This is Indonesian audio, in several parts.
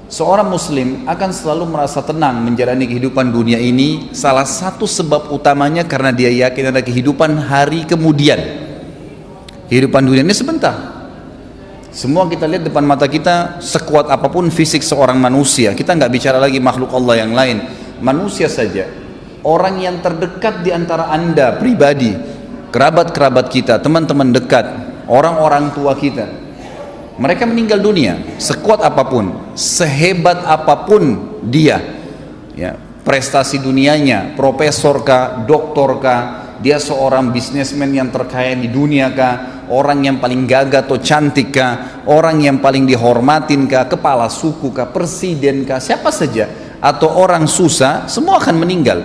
Seorang muslim akan selalu merasa tenang menjalani kehidupan dunia ini. Salah satu sebab utamanya karena dia yakin ada kehidupan hari kemudian. Kehidupan dunia ini sebentar. Semua kita lihat depan mata kita, sekuat apapun fisik seorang manusia, kita nggak bicara lagi makhluk Allah yang lain, manusia saja, orang yang terdekat di antara anda pribadi, kerabat-kerabat kita, teman-teman dekat, orang-orang tua kita, mereka meninggal dunia. Sekuat apapun, sehebat apapun dia, ya, prestasi dunianya, profesor kah, doktor kah, dia seorang bisnismen yang terkaya di dunia kah, orang yang paling gagah atau cantik kah, orang yang paling dihormatin kah, kepala suku kah, presiden kah, siapa saja, atau orang susah, semua akan meninggal.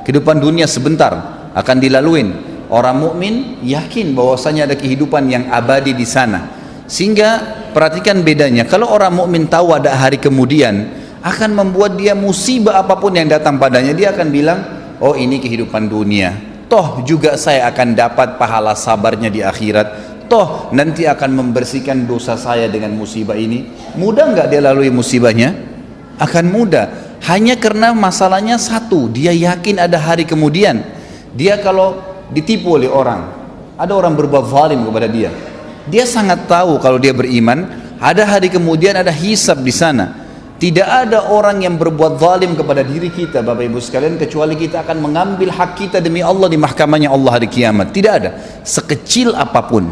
Kehidupan dunia sebentar, akan dilaluin. Orang mukmin yakin bahwasanya ada kehidupan yang abadi di sana. Sehingga perhatikan bedanya, kalau orang mukmin tahu ada hari kemudian, akan membuat dia musibah apapun yang datang padanya, dia akan bilang, oh ini kehidupan dunia, toh juga saya akan dapat pahala sabarnya di akhirat, toh nanti akan membersihkan dosa saya dengan musibah ini. Mudah nggak dia lalui musibahnya? Akan mudah. Hanya karena masalahnya satu, dia yakin ada hari kemudian. Dia kalau ditipu oleh orang, ada orang berbuat zalim kepada dia, dia sangat tahu kalau dia beriman ada hari kemudian, ada hisab di sana. Tidak ada orang yang berbuat zalim kepada diri kita, Bapak Ibu sekalian, kecuali kita akan mengambil hak kita demi Allah di mahkamahnya Allah hari kiamat. Tidak ada, sekecil apapun.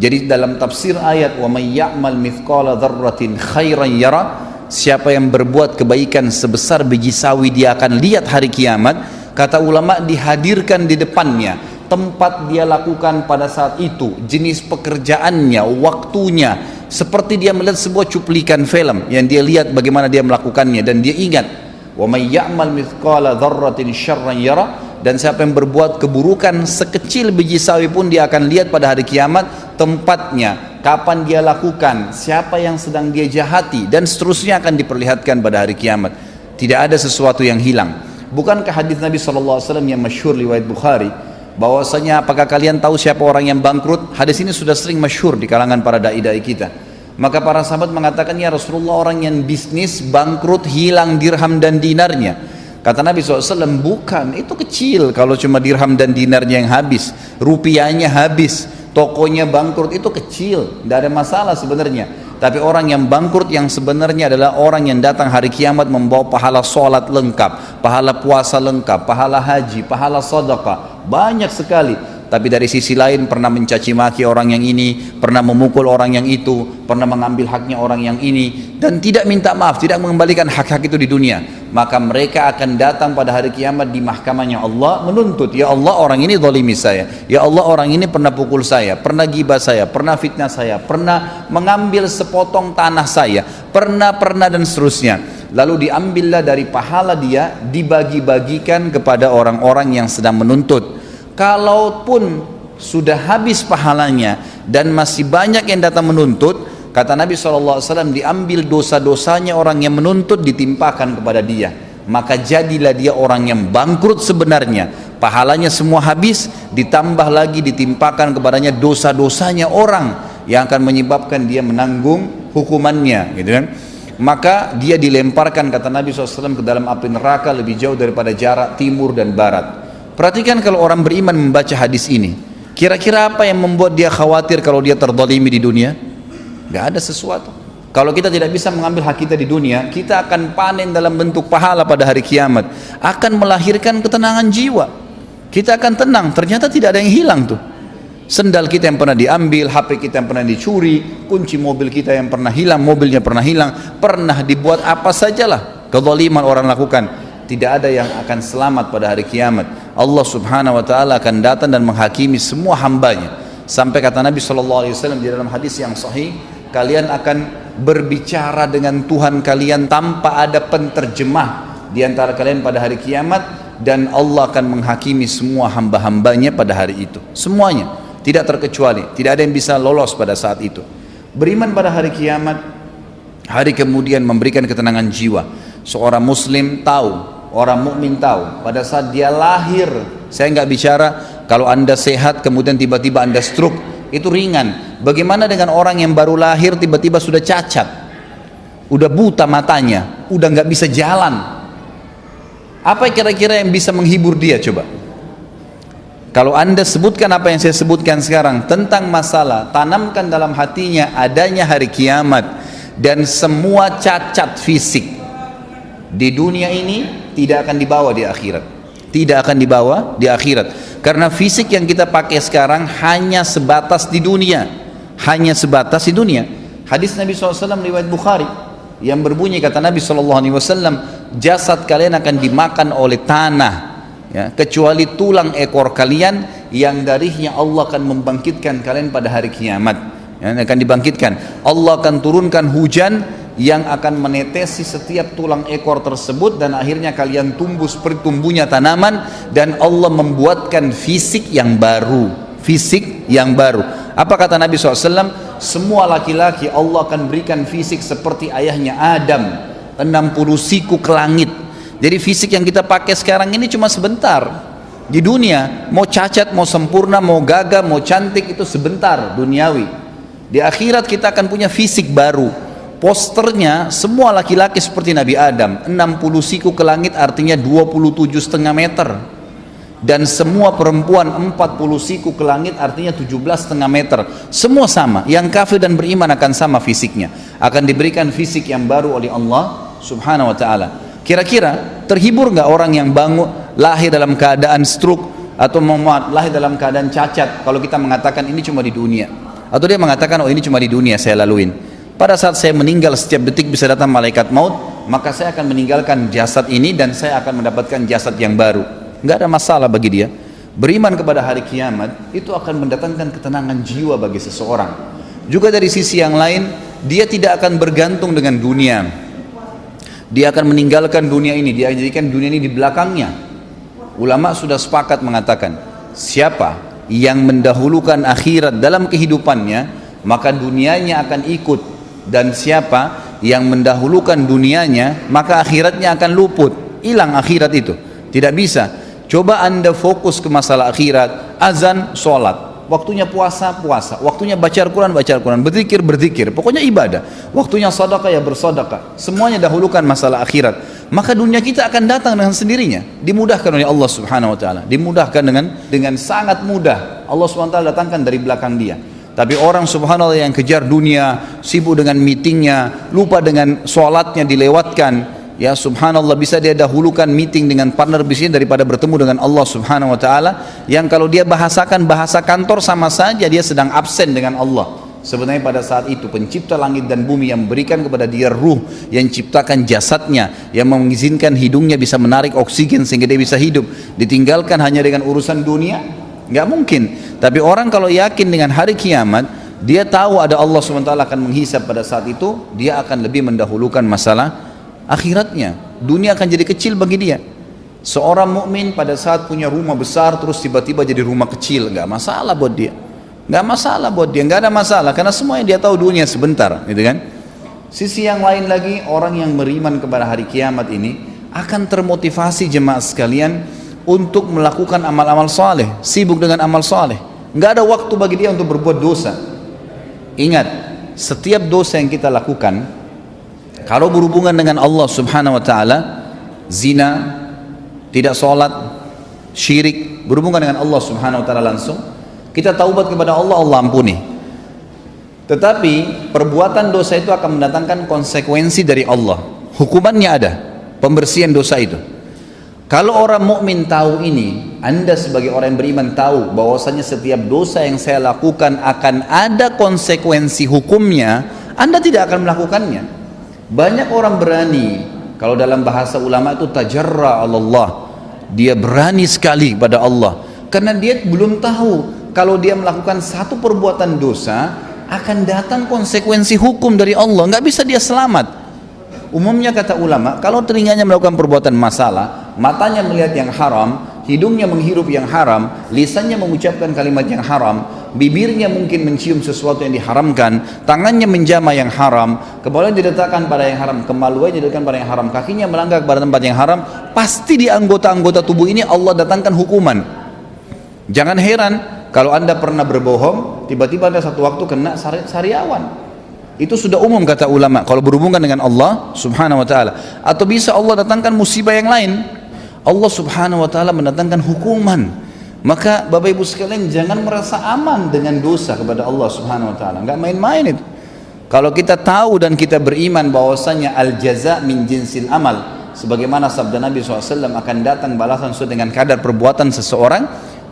Jadi dalam tafsir ayat wa may ya'mal mithqala dzarratin khairan yara, siapa yang berbuat kebaikan sebesar biji sawi dia akan lihat hari kiamat. Kata ulama, dihadirkan di depannya tempat dia lakukan pada saat itu, jenis pekerjaannya, waktunya, seperti dia melihat sebuah cuplikan film yang dia lihat bagaimana dia melakukannya, dan dia ingat wa may ya'mal mithqala dzarratin syarran yara, dan siapa yang berbuat keburukan sekecil biji sawi pun dia akan lihat pada hari kiamat tempatnya, kapan dia lakukan, siapa yang sedang dia jahati, dan seterusnya akan diperlihatkan pada hari kiamat. Tidak ada sesuatu yang hilang. Bukankah hadis Nabi SAW yang masyhur riwayat Bukhari, bahwasanya apakah kalian tahu siapa orang yang bangkrut? Hadis ini sudah sering masyhur di kalangan para dai-dai kita. Maka para sahabat mengatakan, ya Rasulullah, orang yang bisnis bangkrut, hilang dirham dan dinarnya. Kata Nabi SAW, bukan, itu kecil kalau cuma dirham dan dinarnya yang habis, rupiahnya habis, tokonya bangkrut, itu kecil, tidak ada masalah sebenarnya. Tapi orang yang bangkrut yang sebenarnya adalah orang yang datang hari kiamat membawa pahala sholat lengkap, pahala puasa lengkap, pahala haji, pahala sedekah, banyak sekali. Tapi dari sisi lain pernah mencaci maki orang yang ini, pernah memukul orang yang itu, pernah mengambil haknya orang yang ini, dan tidak minta maaf, tidak mengembalikan hak-hak itu di dunia. Maka mereka akan datang pada hari kiamat di mahkamahnya Allah menuntut, ya Allah, orang ini zalimi saya, ya Allah, orang ini pernah pukul saya, pernah gibah saya, pernah fitnah saya, pernah mengambil sepotong tanah saya, pernah dan seterusnya. Lalu diambillah dari pahala dia, dibagi-bagikan kepada orang-orang yang sedang menuntut. Kalaupun sudah habis pahalanya dan masih banyak yang datang menuntut, kata Nabi SAW, diambil dosa-dosanya orang yang menuntut, ditimpakan kepada dia. Maka jadilah dia orang yang bangkrut sebenarnya. Pahalanya semua habis, ditambah lagi ditimpakan kepadanya dosa-dosanya orang yang akan menyebabkan dia menanggung hukumannya, gitu kan. Maka dia dilemparkan, kata Nabi SAW, ke dalam api neraka lebih jauh daripada jarak timur dan barat. Perhatikan kalau orang beriman membaca hadis ini, kira-kira apa yang membuat dia khawatir kalau dia terzalimi di dunia? Gak ada sesuatu. Kalau kita tidak bisa mengambil hak kita di dunia, kita akan panen dalam bentuk pahala pada hari kiamat, akan melahirkan ketenangan jiwa. Kita akan tenang, ternyata tidak ada yang hilang tuh. Sendal kita yang pernah diambil, HP kita yang pernah dicuri, kunci mobil kita yang pernah hilang, mobilnya pernah hilang, pernah dibuat apa sajalah kezaliman orang lakukan. Tidak ada yang akan selamat pada hari kiamat. Allah Subhanahu wa taala akan datang dan menghakimi semua hambanya. Sampai kata Nabi SAW di dalam hadis yang sahih, kalian akan berbicara dengan Tuhan kalian tanpa ada penterjemah di antara kalian pada hari kiamat, dan Allah akan menghakimi semua hamba-hambanya pada hari itu. Semuanya, tidak terkecuali, tidak ada yang bisa lolos pada saat itu. Beriman pada hari kiamat, hari kemudian memberikan ketenangan jiwa. Seorang muslim tahu, orang mukmin tahu, pada saat dia lahir, saya nggak bicara kalau anda sehat kemudian tiba-tiba anda stroke, itu ringan. Bagaimana dengan orang yang baru lahir tiba-tiba sudah cacat, udah buta matanya, udah nggak bisa jalan. Apa kira-kira yang bisa menghibur dia coba? Kalau anda sebutkan apa yang saya sebutkan sekarang tentang masalah, tanamkan dalam hatinya adanya hari kiamat dan semua cacat fisik di dunia ini tidak akan dibawa di akhirat. Tidak akan dibawa di akhirat. Karena fisik yang kita pakai sekarang hanya sebatas di dunia. Hanya sebatas di dunia. Hadis Nabi SAW riwayat Bukhari yang berbunyi, kata Nabi SAW, jasad kalian akan dimakan oleh tanah. Ya, kecuali tulang ekor kalian yang darinya Allah akan membangkitkan kalian pada hari kiamat. Ya, akan dibangkitkan. Allah akan turunkan hujan yang akan menetesi setiap tulang ekor tersebut dan akhirnya kalian tumbuh seperti tumbuhnya tanaman, dan Allah membuatkan fisik yang baru. Fisik yang baru. Apa kata Nabi SAW? Semua laki-laki Allah akan berikan fisik seperti ayahnya Adam, 60 siku ke langit. Jadi fisik yang kita pakai sekarang ini cuma sebentar di dunia. Mau cacat, mau sempurna, mau gagah, mau cantik, itu sebentar duniawi. Di akhirat kita akan punya fisik baru. Posternya semua laki-laki seperti Nabi Adam, 60 siku ke langit artinya 27,5 meter. Dan semua perempuan 40 siku ke langit artinya 17,5 meter. Semua sama. Yang kafir dan beriman akan sama fisiknya. Akan diberikan fisik yang baru oleh Allah Subhanahu wa ta'ala. Kira-kira terhibur nggak orang yang bangun lahir dalam keadaan stroke atau lahir dalam keadaan cacat kalau kita mengatakan ini cuma di dunia, atau dia mengatakan oh ini cuma di dunia saya laluin, pada saat saya meninggal setiap detik bisa datang malaikat maut, maka saya akan meninggalkan jasad ini dan saya akan mendapatkan jasad yang baru. Nggak ada masalah bagi dia. Beriman kepada hari kiamat itu akan mendatangkan ketenangan jiwa bagi seseorang. Juga dari sisi yang lain, dia tidak akan bergantung dengan dunia. Dia akan meninggalkan dunia ini, dia jadikan dunia ini di belakangnya. Ulama sudah sepakat mengatakan, siapa yang mendahulukan akhirat dalam kehidupannya, maka dunianya akan ikut. Dan siapa yang mendahulukan dunianya, maka akhiratnya akan luput. Hilang akhirat itu, tidak bisa. Coba anda fokus ke masalah akhirat. Azan, sholat. Waktunya puasa, puasa. Waktunya baca Al-Quran, baca Al-Quran. Berzikir, berzikir. Pokoknya ibadah. Waktunya sedekah, ya bersedekah. Semuanya dahulukan masalah akhirat. Maka dunia kita akan datang dengan sendirinya. Dimudahkan oleh Allah Subhanahu wa ta'ala. Dimudahkan dengan sangat mudah. Allah Subhanahu wa ta'ala datangkan dari belakang dia. Tapi orang subhanallah yang kejar dunia, sibuk dengan meetingnya, lupa dengan sholatnya dilewatkan. Ya subhanallah, bisa dia dahulukan meeting dengan partner bisnisnya daripada bertemu dengan Allah Subhanahu wa ta'ala, yang kalau dia bahasakan bahasa kantor sama saja dia sedang absen dengan Allah. Sebenarnya pada saat itu pencipta langit dan bumi yang memberikan kepada dia ruh, yang ciptakan jasadnya, yang mengizinkan hidungnya bisa menarik oksigen sehingga dia bisa hidup, ditinggalkan hanya dengan urusan dunia? Nggak mungkin. Tapi orang kalau yakin dengan hari kiamat, dia tahu ada Allah SWT akan menghisab pada saat itu, dia akan lebih mendahulukan masalah akhiratnya. Dunia akan jadi kecil bagi dia. Seorang mukmin pada saat punya rumah besar terus tiba-tiba jadi rumah kecil, nggak masalah buat dia. Nggak masalah buat dia, nggak ada masalah karena semua yang dia tahu dunia sebentar, gitu kan? Sisi yang lain lagi, orang yang beriman kepada hari kiamat ini akan termotivasi jemaah sekalian untuk melakukan amal-amal saleh, sibuk dengan amal saleh. Nggak ada waktu bagi dia untuk berbuat dosa. Ingat, setiap dosa yang kita lakukan kalau berhubungan dengan Allah Subhanahu wa ta'ala, zina, tidak sholat, syirik, berhubungan dengan Allah Subhanahu wa ta'ala langsung, kita taubat kepada Allah, Allah ampuni. Tetapi perbuatan dosa itu akan mendatangkan konsekuensi dari Allah. Hukumannya ada, pembersihan dosa itu. Kalau orang mukmin tahu ini, anda sebagai orang yang beriman tahu bahwasanya setiap dosa yang saya lakukan akan ada konsekuensi hukumnya, anda tidak akan melakukannya. Banyak orang berani, kalau dalam bahasa ulama itu tajarra Allah, dia berani sekali pada Allah karena dia belum tahu kalau dia melakukan satu perbuatan dosa akan datang konsekuensi hukum dari Allah, nggak bisa dia selamat. Umumnya kata ulama, kalau telinganya melakukan perbuatan masalah, matanya melihat yang haram, hidungnya menghirup yang haram, lisannya mengucapkan kalimat yang haram, bibirnya mungkin mencium sesuatu yang diharamkan, tangannya menjama yang haram, kepalanya diletakkan pada yang haram, kemaluannya diletakkan pada yang haram, kakinya melangkah pada tempat yang haram, pasti di anggota-anggota tubuh ini Allah datangkan hukuman. Jangan heran kalau anda pernah berbohong, tiba-tiba ada satu waktu kena sariawan. Itu sudah umum kata ulama kalau berhubungan dengan Allah subhanahu wa ta'ala. Atau bisa Allah datangkan musibah yang lain. Allah subhanahu wa ta'ala mendatangkan hukuman. Maka Bapak Ibu sekalian jangan merasa aman dengan dosa kepada Allah subhanahu wa ta'ala. Enggak main-main itu. Kalau kita tahu dan kita beriman bahwasanya al-jaza min jinsil amal, sebagaimana sabda Nabi SAW, akan datang balasan sesuai dengan kadar perbuatan seseorang,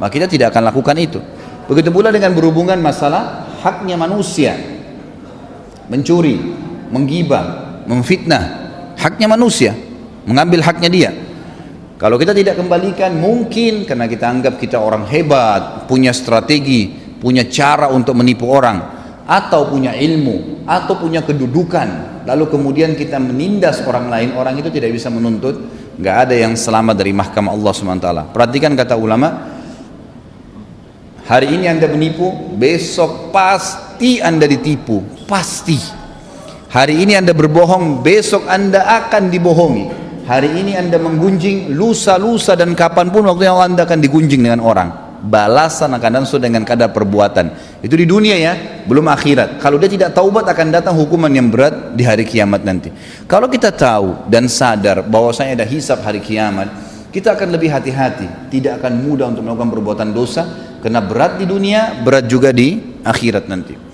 maka kita tidak akan lakukan itu. Begitu pula dengan berhubungan masalah haknya manusia, mencuri, menggibah, memfitnah, haknya manusia, mengambil haknya dia. Kalau kita tidak kembalikan, mungkin karena kita anggap kita orang hebat, punya strategi, punya cara untuk menipu orang, atau punya ilmu, atau punya kedudukan, lalu kemudian kita menindas orang lain, orang itu tidak bisa menuntut. Nggak ada yang selamat dari mahkamah Allah SWT. Perhatikan kata ulama, hari ini Anda menipu, besok pasti Anda ditipu, pasti. Hari ini Anda berbohong, besok Anda akan dibohongi. Hari ini Anda menggunjing, lusa dan kapanpun waktunya Anda akan digunjing dengan orang. Balasan akan datang sesuai dengan kadar perbuatan. Itu di dunia ya, belum akhirat. Kalau dia tidak taubat akan datang hukuman yang berat di hari kiamat nanti. Kalau kita tahu dan sadar bahwasanya ada hisab hari kiamat, kita akan lebih hati-hati, tidak akan mudah untuk melakukan perbuatan dosa, karena berat di dunia, berat juga di akhirat nanti.